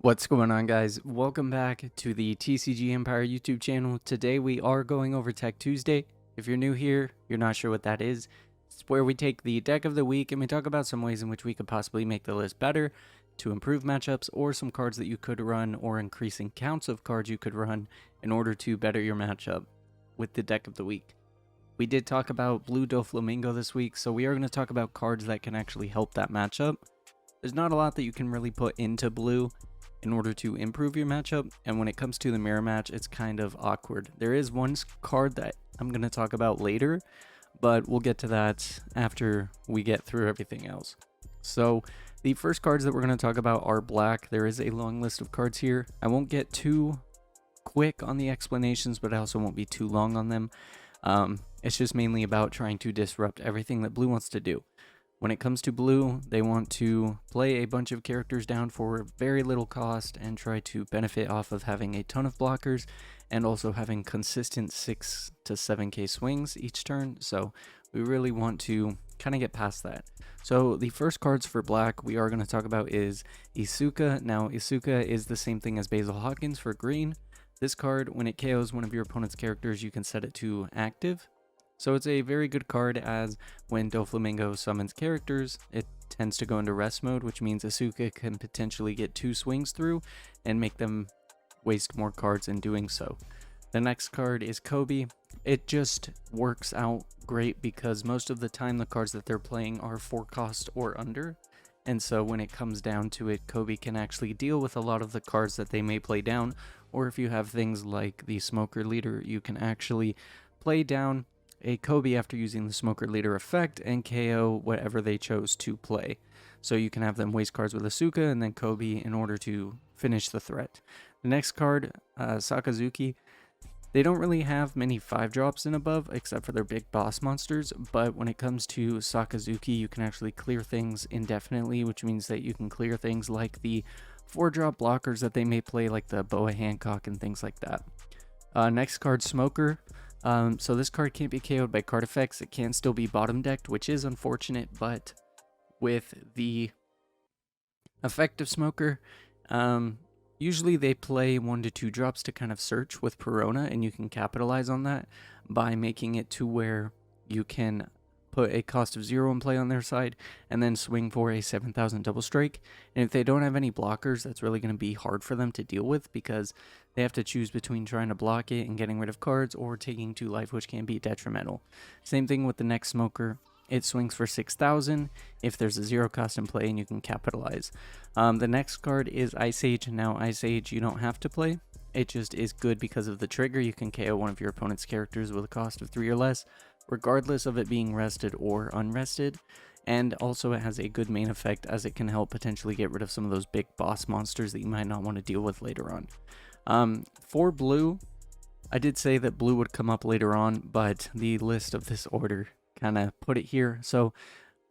What's going on, guys? Welcome back to the TCG Empire YouTube channel. Today we are going over Tech Tuesday. If you're new here, you're not sure what that is, it's where we take the deck of the week and we talk about some ways in which we could possibly make the list better to improve matchups, or some cards that you could run, or increasing counts of cards you could run in order to better your matchup with the deck of the week. We did talk about Blue Doflamingo this week, so we are going to talk about cards that can actually help that matchup. There's not a lot that you can really put into blue in order to improve your matchup, and when it comes to the mirror match, it's kind of awkward. There is one card that I'm going to talk about later, but we'll get to that after we get through everything else. So the first cards that we're going to talk about are black. There is a long list of cards here. I won't get too quick on the explanations, but I also won't be too long on them. It's just mainly about trying to disrupt everything that blue wants to do. When it comes to blue, they want to play a bunch of characters down for very little cost and try to benefit off of having a ton of blockers and also having consistent 6 to 7k swings each turn. So we really want to kind of get past that. So the first cards for black we are going to talk about is Isuka. Now Isuka is the same thing as Basil Hawkins for green. This card, when it KOs one of your opponent's characters, you can set it to active. So it's a very good card, as when Doflamingo summons characters, it tends to go into rest mode, which means Asuka can potentially get 2 swings through and make them waste more cards in doing so. The next card is Kobe. It just works out great because most of the time the cards that they're playing are 4 cost or under. And so when it comes down to it, Kobe can actually deal with a lot of the cards that they may play down. Or if you have things like the Smoker Leader, you can actually play down a Kobe after using the Smoker Leader effect and KO whatever they chose to play. So you can have them waste cards with Asuka and then Kobe in order to finish the threat. The next card, Sakazuki. They don't really have many 5-drops and above except for their big boss monsters, but when it comes to Sakazuki, you can actually clear things indefinitely, which means that you can clear things like the 4-drop blockers that they may play, like the Boa Hancock and things like that. Next card, Smoker. So this card can't be KO'd by card effects. It can still be bottom decked, which is unfortunate, but with the effect of Smoker, usually they play 1 to 2 drops to kind of search with Perona, and you can capitalize on that by making it to where you can put a cost of 0 in play on their side and then swing for a 7,000 double strike. And if they don't have any blockers, that's really going to be hard for them to deal with because they have to choose between trying to block it and getting rid of cards or taking 2 life, which can be detrimental. Same thing with the next Smoker. It swings for 6,000 if there's a 0 cost in play and you can capitalize. The next card is Ice Age. Now Ice Age you don't have to play. It just is good because of the trigger. You can KO one of your opponent's characters with a cost of 3 or less, regardless of it being rested or unrested. And also it has a good main effect, as it can help potentially get rid of some of those big boss monsters that you might not want to deal with later on. For blue, I did say that blue would come up later on, but the list of this order kind of put it here. So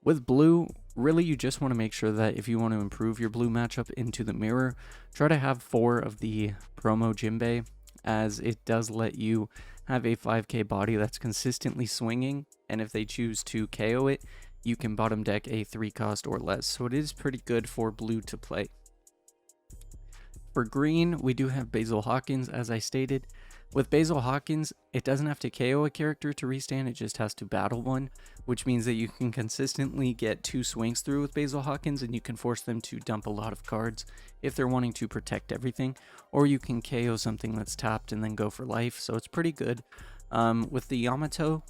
with blue, really you just want to make sure that if you want to improve your blue matchup into the mirror, try to have 4 of the promo Jinbei, as it does let you have a 5k body that's consistently swinging, and if they choose to KO it, you can bottom deck a 3 cost or less. So it is pretty good for blue to play. For green, we do have Basil Hawkins, as I stated. With Basil Hawkins, it doesn't have to KO a character to restand, it just has to battle one, which means that you can consistently get 2 swings through with Basil Hawkins, and you can force them to dump a lot of cards if they're wanting to protect everything, or you can KO something that's tapped and then go for life, so it's pretty good. With the Yamato,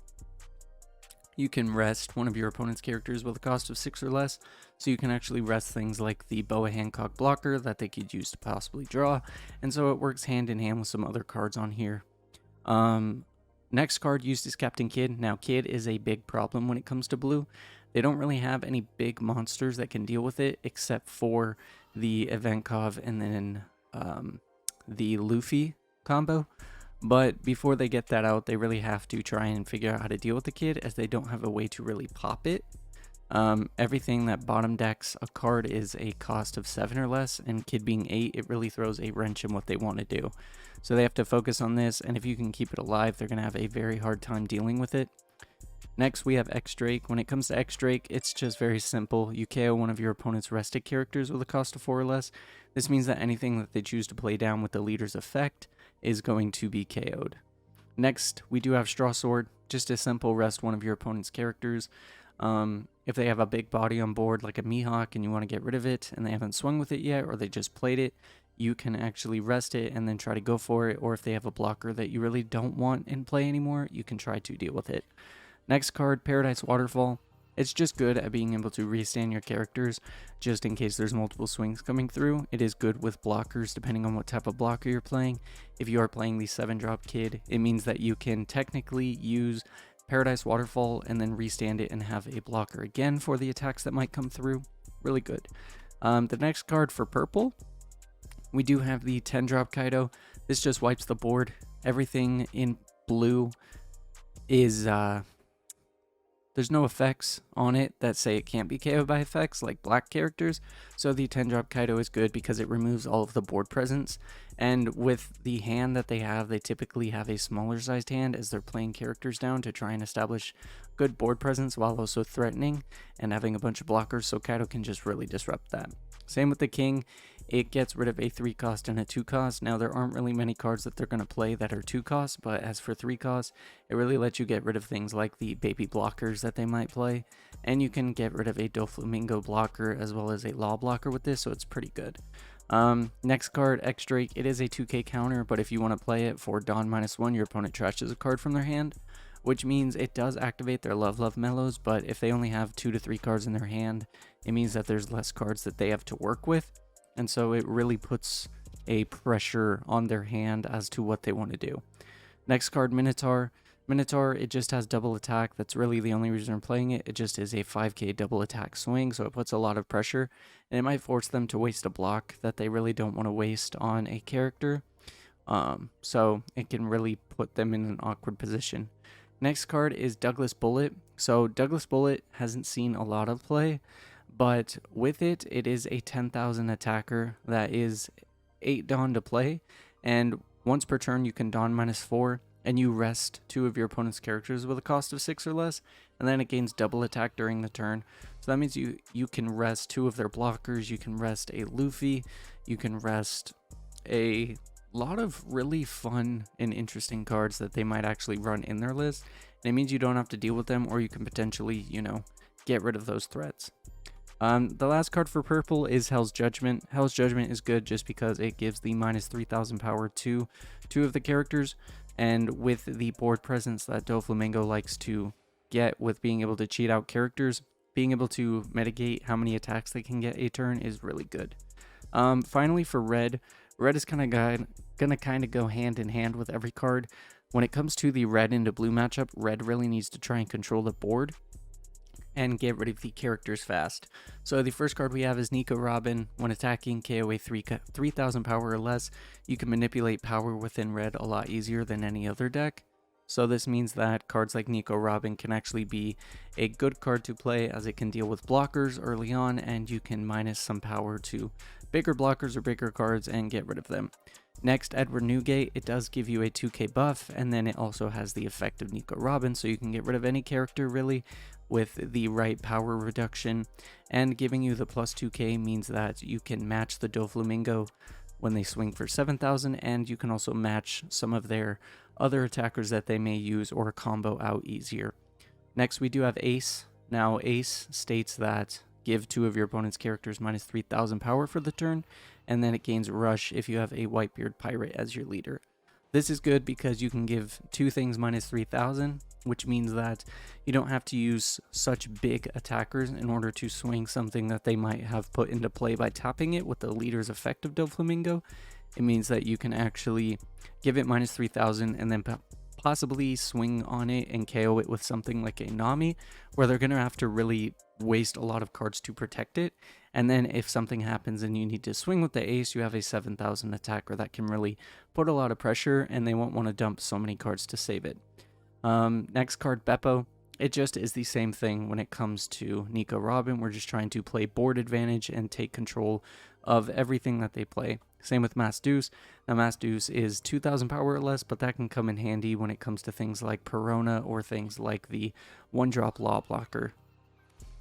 you can rest one of your opponent's characters with a cost of 6 or less, so you can actually rest things like the Boa Hancock blocker that they could use to possibly draw, and so it works hand in hand with some other cards on here. Next card used is Captain Kidd. Now Kidd is a big problem when it comes to blue. They don't really have any big monsters that can deal with it except for the Ivankov and then the Luffy combo. But before they get that out, they really have to try and figure out how to deal with the Kidd, as they don't have a way to really pop it. Everything that bottom decks a card is a cost of 7 or less, and Kidd being 8, it really throws a wrench in what they want to do. So they have to focus on this, and if you can keep it alive, they're going to have a very hard time dealing with it. Next, we have X Drake. When it comes to X Drake, it's just very simple. You KO one of your opponent's rested characters with a cost of 4 or less. This means that anything that they choose to play down with the leader's effect is going to be KO'd. Next, we do have Straw Sword. Just a simple rest one of your opponent's characters. If they have a big body on board like a Mihawk and you want to get rid of it and they haven't swung with it yet or they just played it, you can actually rest it and then try to go for it. Or if they have a blocker that you really don't want in play anymore, you can try to deal with it. Next card, Paradise Waterfall. It's just good at being able to restand your characters just in case there's multiple swings coming through. It is good with blockers depending on what type of blocker you're playing. If you are playing the 7-drop kid, it means that you can technically use Paradise Waterfall and then restand it and have a blocker again for the attacks that might come through. Really good. The next card for purple, we do have the 10-drop Kaido. This just wipes the board. Everything in blue is there's no effects on it that say it can't be KO'd by effects like black characters, so the 10-drop Kaido is good because it removes all of the board presence. And with the hand that they have, they typically have a smaller sized hand as they're playing characters down to try and establish good board presence while also threatening and having a bunch of blockers, so Kaido can just really disrupt that. Same with the king. It gets rid of a 3 cost and a 2 cost. Now, there aren't really many cards that they're going to play that are 2 costs, but as for 3 costs, it really lets you get rid of things like the baby blockers that they might play, and you can get rid of a Doflamingo blocker as well as a law blocker with this, so it's pretty good. Next card, X Drake. It is a 2k counter, but if you want to play it for Dawn -1, your opponent trashes a card from their hand, which means it does activate their Love Mellows, but if they only have 2 to 3 cards in their hand, it means that there's less cards that they have to work with. And so it really puts a pressure on their hand as to what they want to do. Next card, Minotaur. Minotaur, it just has double attack. That's really the only reason I'm playing it. It just is a 5k double attack swing, so it puts a lot of pressure. And it might force them to waste a block that they really don't want to waste on a character. So it can really put them in an awkward position. Next card is Douglas Bullet. So Douglas Bullet hasn't seen a lot of play, but with it, it is a 10,000 attacker that is 8 Dawn to play, and once per turn you can Dawn -4, and you rest 2 of your opponent's characters with a cost of 6 or less, and then it gains double attack during the turn. So that means you can rest 2 of their blockers, you can rest a Luffy, you can rest a lot of really fun and interesting cards that they might actually run in their list, and it means you don't have to deal with them, or you can potentially, get rid of those threats. The last card for purple is Hell's Judgment. Hell's Judgment is good just because it gives the -3000 power to 2 of the characters, and with the board presence that Doflamingo likes to get with being able to cheat out characters, being able to mitigate how many attacks they can get a turn is really good. Finally for red, red is gonna go hand in hand with every card. When it comes to the red into blue matchup, red really needs to try and control the board and get rid of the characters fast. So the first card we have is Nico Robin. When attacking, KOA 3000 power or less. You can manipulate power within red a lot easier than any other deck. So this means that cards like Nico Robin can actually be a good card to play, as it can deal with blockers early on, and you can minus some power to bigger blockers or bigger cards and get rid of them. Next, Edward Newgate. It does give you a 2k buff, and then it also has the effect of Nico Robin, so you can get rid of any character really with the right power reduction, and giving you the plus 2k means that you can match the Doflamingo when they swing for 7,000, and you can also match some of their other attackers that they may use or combo out easier. Next, we do have Ace. Now, Ace states that give 2 of your opponent's characters -3000 power for the turn, and then it gains Rush if you have a Whitebeard Pirate as your leader. This is good because you can give 2 things -3000, which means that you don't have to use such big attackers in order to swing something that they might have put into play by tapping it with the leader's effect of Doflamingo. It means that you can actually give it -3000 and then possibly swing on it and KO it with something like a Nami, where they're going to have to really waste a lot of cards to protect it. And then if something happens and you need to swing with the Ace, you have a 7000 attacker that can really put a lot of pressure, and they won't want to dump so many cards to save it. Next card, Beppo. It just is the same thing when it comes to Nico Robin. We're just trying to play board advantage and take control of everything that they play. Same with Mass Deuce. Now Mass Deuce is 2000 power or less, but that can come in handy when it comes to things like Perona or things like the 1-drop Law Blocker.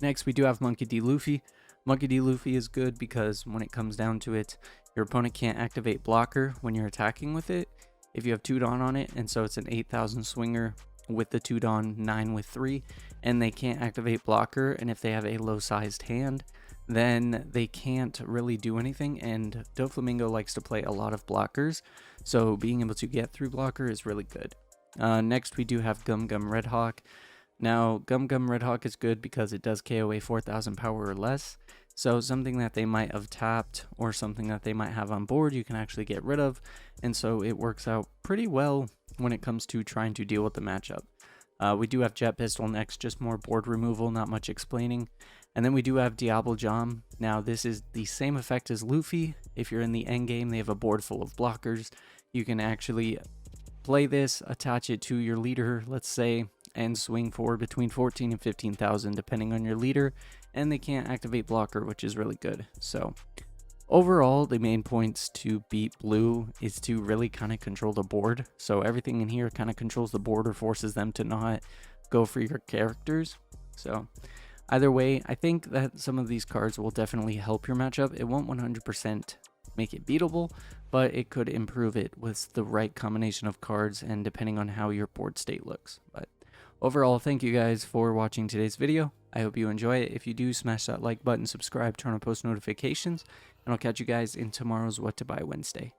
Next we do have Monkey D. Luffy. Monkey D. Luffy is good because when it comes down to it, your opponent can't activate Blocker when you're attacking with it if you have 2 Dawn on it, and so it's an 8000 swinger with the 2 Dawn, 9 with 3, and they can't activate Blocker, and if they have a low sized hand, then they can't really do anything, and Doflamingo likes to play a lot of blockers, so being able to get through Blocker is really good. Next we do have Gum Gum Red Hawk. Now Gum Gum Red Hawk is good because it does KO a 4000 power or less, so something that they might have tapped or something that they might have on board you can actually get rid of, and so it works out pretty well when it comes to trying to deal with the matchup. We do have Jet Pistol next, just more board removal, not much explaining. And then we do have Diablo Jam. Now this is the same effect as Luffy. If you're in the end game, they have a board full of blockers. You can actually play this, attach it to your leader, let's say, and swing for between 14 and 15,000 depending on your leader, and they can't activate Blocker, which is really good. So overall, the main points to beat blue is to really kind of control the board. So everything in here kind of controls the board or forces them to not go for your characters. So either way, I think that some of these cards will definitely help your matchup. It won't 100% make it beatable, but it could improve it with the right combination of cards and depending on how your board state looks. But overall, thank you guys for watching today's video. I hope you enjoy it. If you do, smash that like button, subscribe, turn on post notifications, and I'll catch you guys in tomorrow's What to Buy Wednesday.